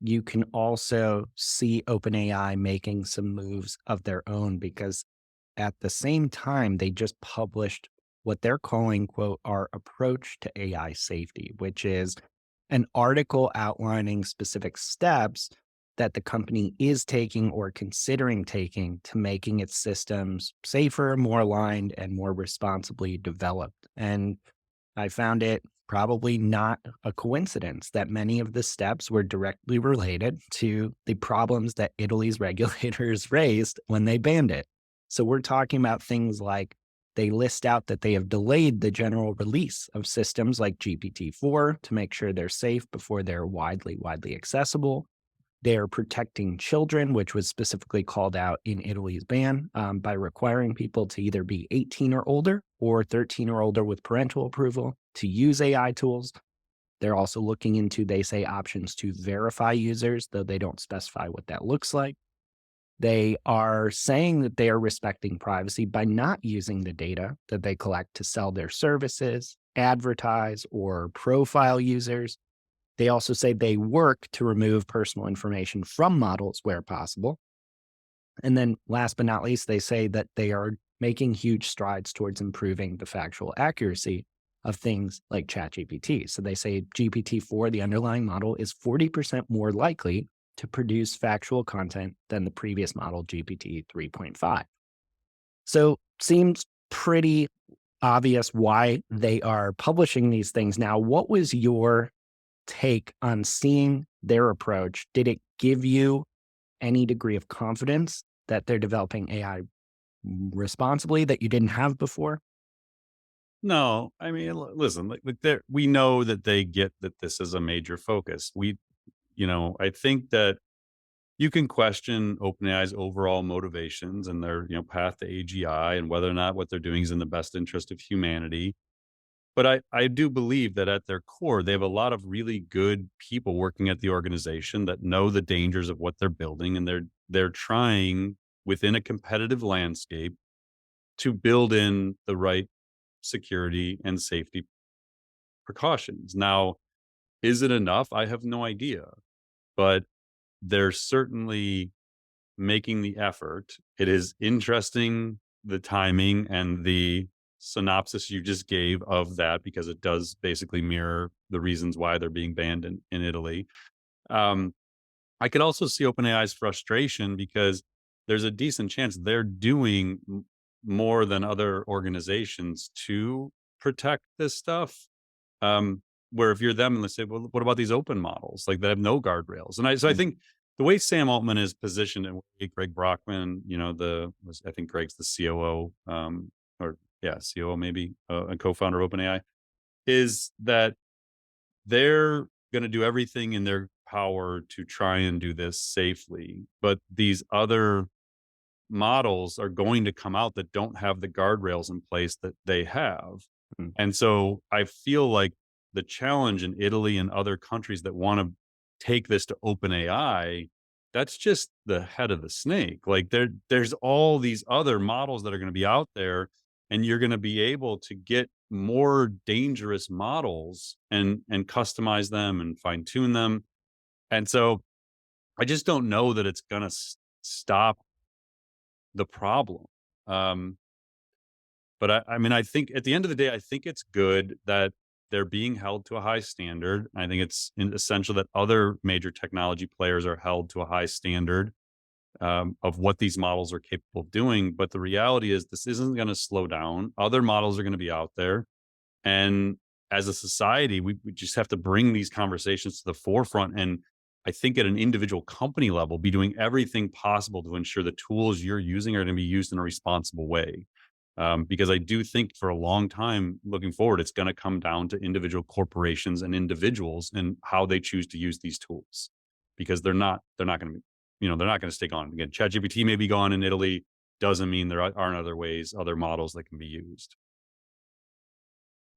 you can also see OpenAI making some moves of their own because at the same time, they just published what they're calling, quote, our approach to AI safety, which is an article outlining specific steps that the company is taking or considering taking to making its systems safer, more aligned, and more responsibly developed. And I found it probably not a coincidence that many of the steps were directly related to the problems that Italy's regulators raised when they banned it. So we're talking about things like they list out that they have delayed the general release of systems like GPT-4 to make sure they're safe before they're widely accessible. They are protecting children, which was specifically called out in Italy's ban by requiring people to either be 18 or older or 13 or older with parental approval to use AI tools. They're also looking into, they say, options to verify users, though they don't specify what that looks like. They are saying that they are respecting privacy by not using the data that they collect to sell their services, advertise, or profile users. They also say they work to remove personal information from models where possible. And then last but not least, they say that they are making huge strides towards improving the factual accuracy of things like ChatGPT. So they say GPT-4, the underlying model, is 40% more likely to produce factual content than the previous model, GPT 3.5. So seems pretty obvious why they are publishing these things. Now, what was your take on seeing their approach? Did it give you any degree of confidence that they're developing AI responsibly that you didn't have before? No, I mean, listen, we know that they get that this is a major focus. I think that you can question OpenAI's overall motivations and their, path to AGI and whether or not what they're doing is in the best interest of humanity. But I do believe that at their core, they have a lot of really good people working at the organization that know the dangers of what they're building, and they're trying within a competitive landscape to build in the right security and safety precautions. Now, is it enough? I have no idea, but they're certainly making the effort. It is interesting, the timing and the synopsis you just gave of that, because it does basically mirror the reasons why they're being banned in Italy. Um, I could also see OpenAI's frustration because there's a decent chance they're doing more than other organizations to protect this stuff. Where if you're them and they say, well, what about these open models like that have no guardrails? So I Mm. think the way Sam Altman is positioned and Greg Brockman, I think Greg's the COO, or yeah, COO maybe, a co-founder of OpenAI, is that they're going to do everything in their power to try and do this safely. But these other models are going to come out that don't have the guardrails in place that they have. Mm. And so I feel like the challenge in Italy and other countries that want to take this to OpenAI, that's just the head of the snake. Like there's all these other models that are going to be out there, and you're going to be able to get more dangerous models and customize them and fine tune them. And so I just don't know that it's going to stop the problem. Um, but I mean, I think at the end of the day, I think it's good that they're being held to a high standard. I think it's essential that other major technology players are held to a high standard, of what these models are capable of doing. But the reality is, this isn't going to slow down. Other models are going to be out there. And as a society, we just have to bring these conversations to the forefront. And I think at an individual company level, be doing everything possible to ensure the tools you're using are going to be used in a responsible way. Because I do think for a long time looking forward, it's going to come down to individual corporations and individuals and how they choose to use these tools, because they're not going to, they're not going to stay gone. Again, ChatGPT may be gone in Italy, doesn't mean there aren't other ways, other models that can be used.